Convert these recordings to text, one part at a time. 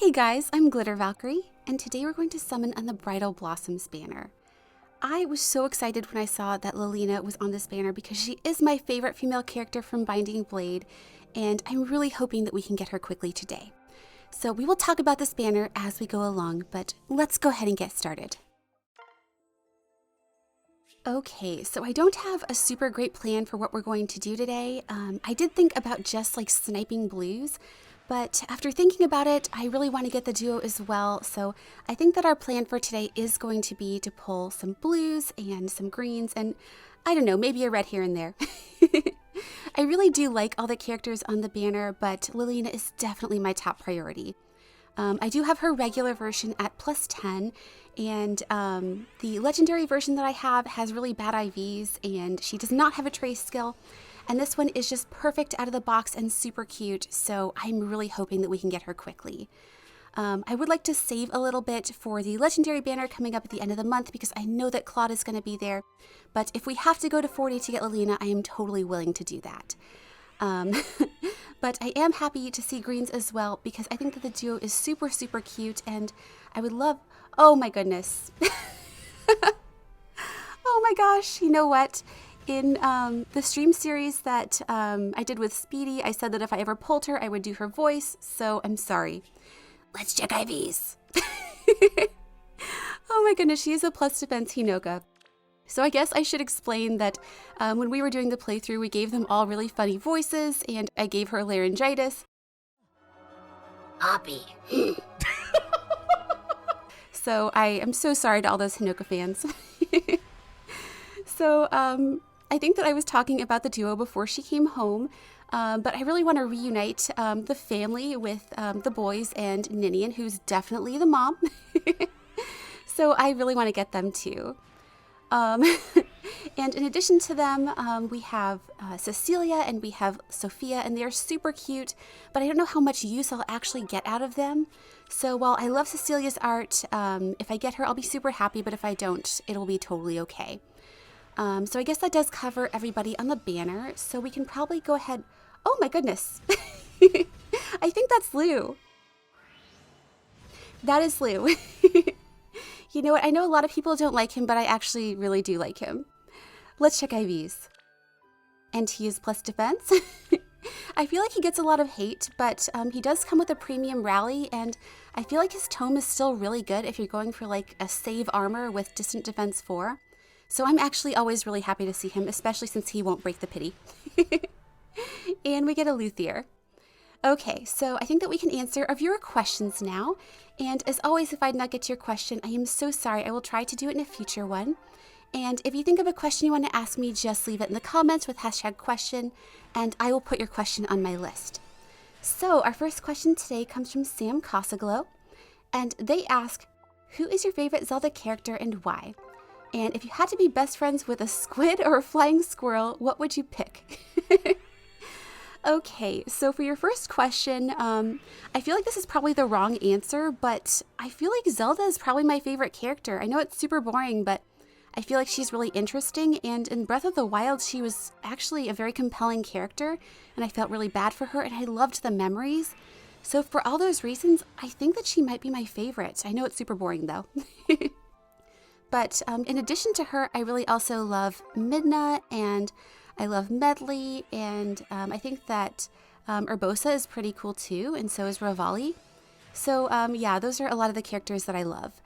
Hey guys, I'm Glitter Valkyrie, and today we're going to summon on the Bridal Blossoms banner. I was so excited when I saw that Lilina was on this banner because she is my favorite female character from Binding Blade, and I'm really hoping that we can get her quickly today. So we will talk about this banner as we go along, but let's go ahead and get started. Okay, so I don't have a super great plan for what we're going to do today. I did think about just like sniping blues, but after thinking about it, I really want to get the duo as well, so I think that our plan for today is going to be to pull some blues and some greens and, I don't know, maybe a red here and there. I really do like all the characters on the banner, but Lilina is definitely my top priority. I do have her regular version at +10, and the legendary version that I have has really bad IVs, and she does not have a trace skill. And this one is just perfect out of the box and super cute, so I'm really hoping that we can get her quickly. I would like to save a little bit for the legendary banner coming up at the end of the month because I know that Claude is going to be there. But if we have to go to 40 to get Lilina, I am totally willing to do that. But I am happy to see greens as well because I think that the duo is super, super cute, and I would love... Oh my goodness. Oh my gosh, you know what? In the stream series that I did with Speedy, I said that if I ever pulled her, I would do her voice, so I'm sorry. Let's check IVs. Oh my goodness, she is a plus defense Hinoka. So I guess I should explain that when we were doing the playthrough, we gave them all really funny voices, and I gave her laryngitis. Poppy. So I am so sorry to all those Hinoka fans. So I think that I was talking about the duo before she came home, but I really want to reunite the family with the boys and Ninian, who's definitely the mom. So I really want to get them too. And in addition to them, we have Cecilia and we have Sophia, and they're super cute, but I don't know how much use I'll actually get out of them. So while I love Cecilia's art, if I get her, I'll be super happy, but if I don't, it'll be totally okay. So I guess that does cover everybody on the banner, so we can probably go ahead... Oh my goodness! I think that's Lou. That is Lou. You know what, I know a lot of people don't like him, but I actually really do like him. Let's check IVs. And he is plus defense. I feel like he gets a lot of hate, but he does come with a premium rally, and I feel like his tome is still really good if you're going for like a save armor with distant defense 4. So I'm actually always really happy to see him, especially since he won't break the pity. And we get a luthier. Okay, so I think that we can answer our viewer questions now. And as always, if I did not get to your question, I am so sorry. I will try to do it in a future one. And if you think of a question you want to ask me, just leave it in the comments with #question, and I will put your question on my list. So our first question today comes from Sam Casaglow, and they ask, who is your favorite Zelda character and why? And if you had to be best friends with a squid or a flying squirrel, what would you pick? Okay, so for your first question, I feel like this is probably the wrong answer, but I feel like Zelda is probably my favorite character. I know it's super boring, but I feel like she's really interesting, and in Breath of the Wild, she was actually a very compelling character, and I felt really bad for her, and I loved the memories. So for all those reasons, I think that she might be my favorite. I know it's super boring, though. But in addition to her, I really also love Midna, and I love Medley, and I think that Urbosa is pretty cool too, and so is Revali. So yeah, those are a lot of the characters that I love.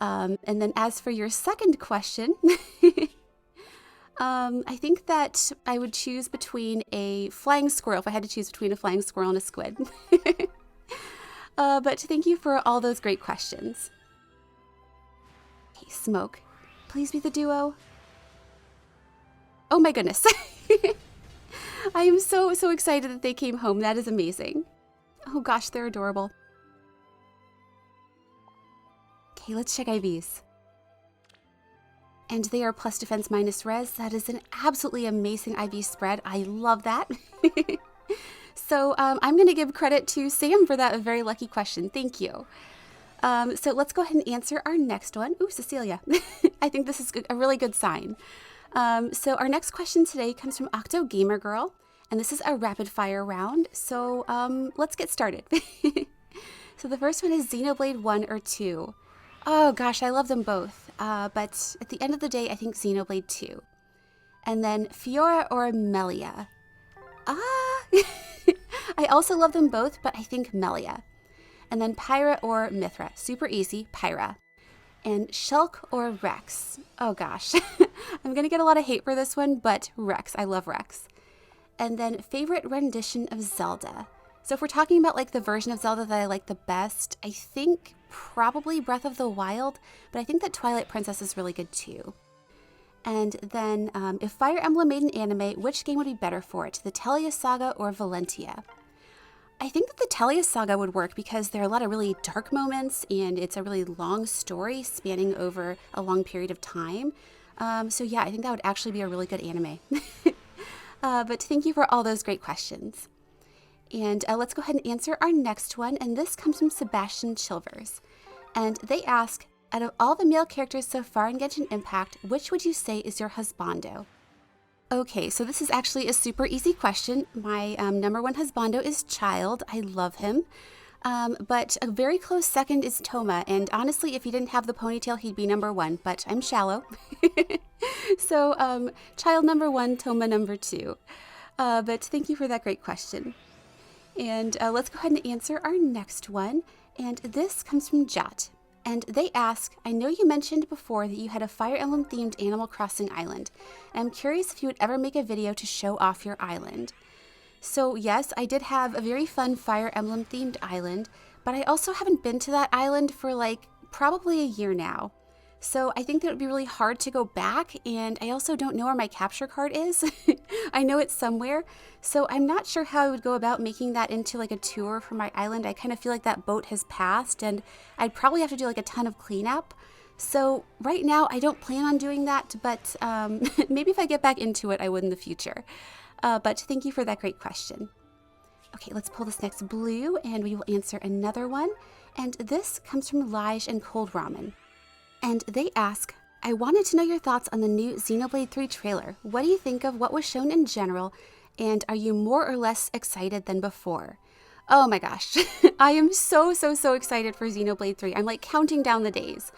And then as for your second question, I think that I would choose between a flying squirrel, if I had to choose between a flying squirrel and a squid. But thank you for all those great questions. Hey, Smoke, please be the duo. Oh my goodness. I am so excited that they came home. That is amazing. Oh gosh, they're adorable. Okay, let's check IVs. And they are plus defense minus res. That is an absolutely amazing IV spread. I love that. So I'm going to give credit to Sam for that very lucky question. Thank you. So let's go ahead and answer our next one. Ooh, Cecilia. I think this is a really good sign. So our next question today comes from Octo Gamer Girl, and this is a rapid fire round. So let's get started. So the first one is Xenoblade 1 or 2. Oh gosh, I love them both. But at the end of the day, I think Xenoblade 2. And then Fiora or Melia. I also love them both, but I think Melia. And then Pyra or Mithra. Super easy, Pyra. And Shulk or Rex. Oh gosh, I'm gonna get a lot of hate for this one, but Rex, I love Rex. And then favorite rendition of Zelda. So if we're talking about like the version of Zelda that I like the best, I think probably Breath of the Wild, but I think that Twilight Princess is really good too. And then if Fire Emblem made an anime, which game would be better for it? The Telia Saga or Valentia? I think that the Telia Saga would work because there are a lot of really dark moments and it's a really long story spanning over a long period of time. So yeah, I think that would actually be a really good anime. But thank you for all those great questions. And let's go ahead and answer our next one. And this comes from Sebastian Chilvers. And they ask, out of all the male characters so far in Genshin Impact, which would you say is your husbando? Okay, so this is actually a super easy question. My number one husbando is Child. I love him. But a very close second is Toma. And honestly, if he didn't have the ponytail, he'd be number one. But I'm shallow. So Child number one, Toma number two. But thank you for that great question. And let's go ahead and answer our next one. And this comes from Jot. And they ask, I know you mentioned before that you had a Fire Emblem themed Animal Crossing island. And I'm curious if you would ever make a video to show off your island. So yes, I did have a very fun Fire Emblem themed island, but I also haven't been to that island for like probably a year now. So I think that it would be really hard to go back, and I also don't know where my capture card is. I know it's somewhere, so I'm not sure how I would go about making that into like a tour for my island. I kind of feel like that boat has passed, and I'd probably have to do like a ton of cleanup. So right now I don't plan on doing that, but maybe if I get back into it, I would in the future. But thank you for that great question. Okay, let's pull this next blue, and we will answer another one. And this comes from Lige and Cold Ramen. And they ask, I wanted to know your thoughts on the new Xenoblade 3 trailer. What do you think of what was shown in general? And are you more or less excited than before? Oh my gosh, I am so excited for Xenoblade 3. I'm like counting down the days.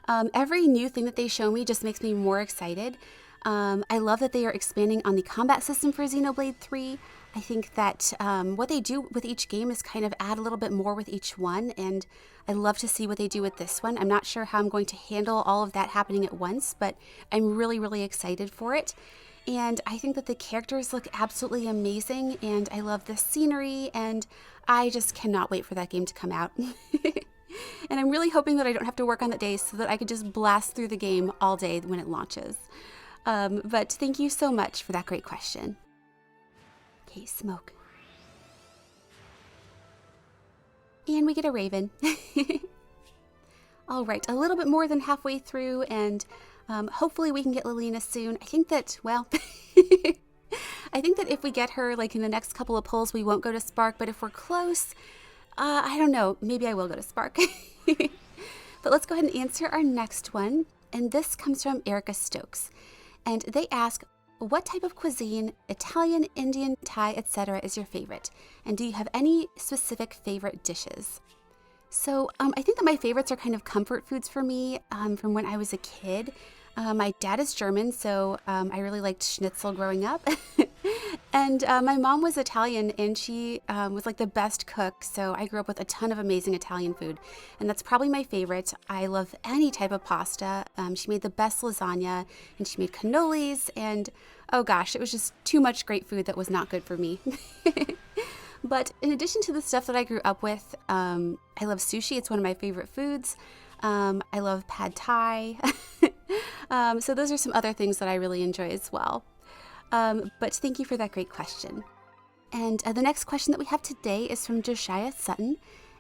Every new thing that they show me just makes me more excited. I love that they are expanding on the combat system for Xenoblade 3. I think that what they do with each game is kind of add a little bit more with each one, and I love to see what they do with this one. I'm not sure how I'm going to handle all of that happening at once, but I'm really excited for it. And I think that the characters look absolutely amazing, and I love the scenery, and I just cannot wait for that game to come out. And I'm really hoping that I don't have to work on that day so that I could just blast through the game all day when it launches. But thank you so much for that great question. Okay, smoke. And we get a raven. All right, a little bit more than halfway through, and hopefully we can get Lilina soon. I think that, well, I think that if we get her like in the next couple of pulls, we won't go to Spark, but if we're close, I don't know, maybe I will go to Spark. But let's go ahead and answer our next one, and this comes from Erica Stokes. And they ask, what type of cuisine, Italian, Indian, Thai, etc. is your favorite? And do you have any specific favorite dishes? So I think that my favorites are kind of comfort foods for me from when I was a kid. My dad is German, so I really liked schnitzel growing up. And my mom was Italian, and she was like the best cook, so I grew up with a ton of amazing Italian food, and that's probably my favorite. I love any type of pasta. She made the best lasagna, and she made cannolis, and oh gosh, it was just too much great food that was not good for me. But in addition to the stuff that I grew up with, I love sushi. It's one of my favorite foods. I love pad thai. So those are some other things that I really enjoy as well. But thank you for that great question. And the next question that we have today is from Josiah Sutton.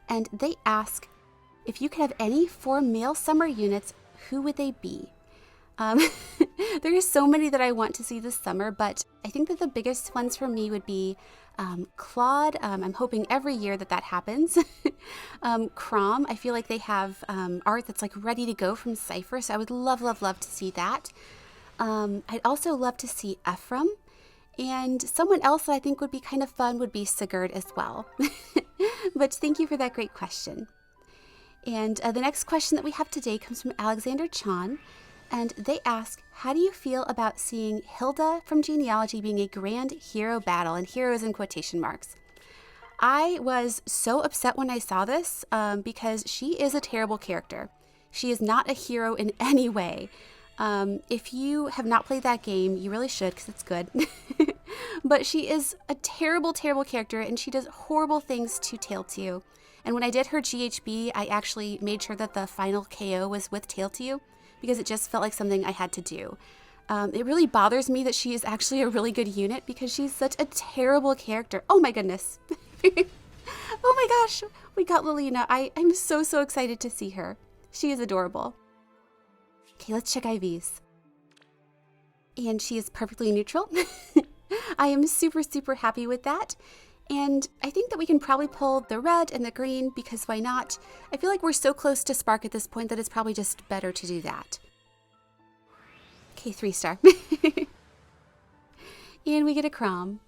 And they ask, if you could have any 4 male summer units, who would they be? There are so many that I want to see this summer, but I think that the biggest ones for me would be Claude. I'm hoping every year that happens. Chrom, I feel like they have art that's like ready to go from Cypher, so I would love to see that. I'd also love to see Ephraim, And someone else that I think would be kind of fun would be Sigurd as well. But thank you for that great question. And the next question that we have today comes from Alexander Chan. And they ask, how do you feel about seeing Hilda from Genealogy being a grand hero battle, and heroes in quotation marks? I was so upset when I saw this because she is a terrible character. She is not a hero in any way. If you have not played that game, you really should because it's good. But she is a terrible, terrible character, and she does horrible things to Tailtew. And when I did her GHB, I actually made sure that the final KO was with Tailtew because it just felt like something I had to do. It really bothers me that she is actually a really good unit because she's such a terrible character. Oh my goodness. Oh my gosh, we got Lilina. I'm so excited to see her. She is adorable. Okay, let's check IVs. And she is perfectly neutral. I am super happy with that. And I think that we can probably pull the red and the green because why not? I feel like we're so close to Spark at this point that it's probably just better to do that. Okay, 3-star. And we get a Crom.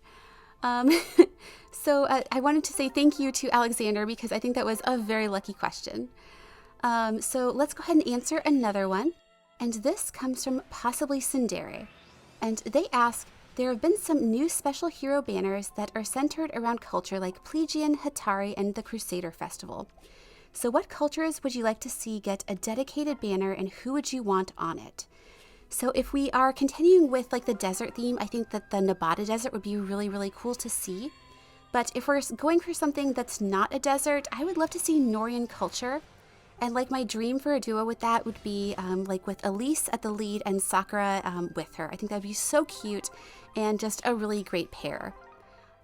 So I wanted to say thank you to Alexander because I think that was a very lucky question. So let's go ahead and answer another one. And this comes from Possibly Sindere. And they ask, there have been some new special hero banners that are centered around culture like Plegian, Hatari, and the Crusader Festival. So what cultures would you like to see get a dedicated banner and who would you want on it? So if we are continuing with like the desert theme, I think that the Nabata Desert would be really cool to see. But if we're going for something that's not a desert, I would love to see Norian culture. And like my dream for a duo with that would be like with Elise at the lead and Sakura with her. I think that'd be so cute and just a really great pair.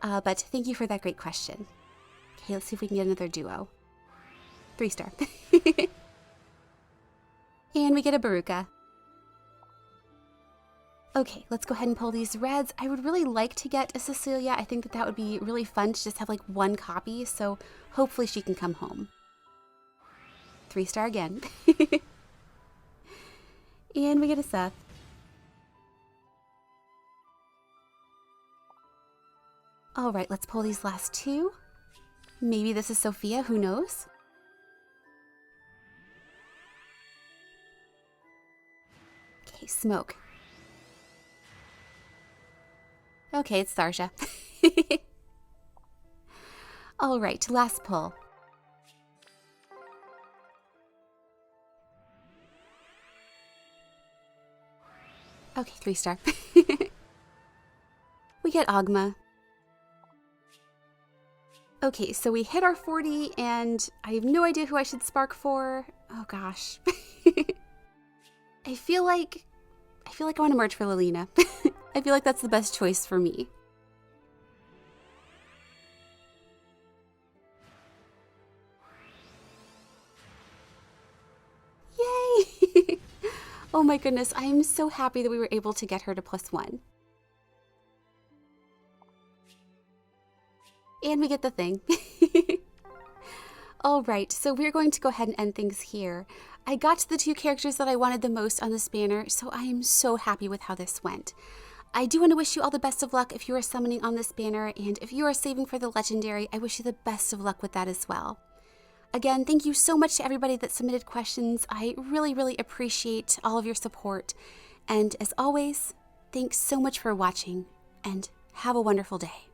But thank you for that great question. Okay, let's see if we can get another duo. 3-star. And we get a Baruka. Okay, let's go ahead and pull these reds. I would really like to get a Cecilia. I think that that would be really fun to just have like one copy. So hopefully she can come home. 3-star again. And we get a Seth. All right, let's pull these last two. Maybe this is Sophia, who knows? Okay, Smoke. Okay, it's Sarsha. All right, last pull. Okay, 3-star. We get Agma. Okay, so we hit our 40 and I have no idea who I should spark for. Oh gosh. I feel like I want to merge for Lilina. I feel like that's the best choice for me. Yay! Oh my goodness, I am so happy that we were able to get her to +1. And we get the thing. All right, so we're going to go ahead and end things here. I got the 2 characters that I wanted the most on this banner, so I am so happy with how this went. I do want to wish you all the best of luck if you are summoning on this banner, and if you are saving for the legendary, I wish you the best of luck with that as well. Again, thank you so much to everybody that submitted questions. I really appreciate all of your support. And as always, thanks so much for watching, and have a wonderful day.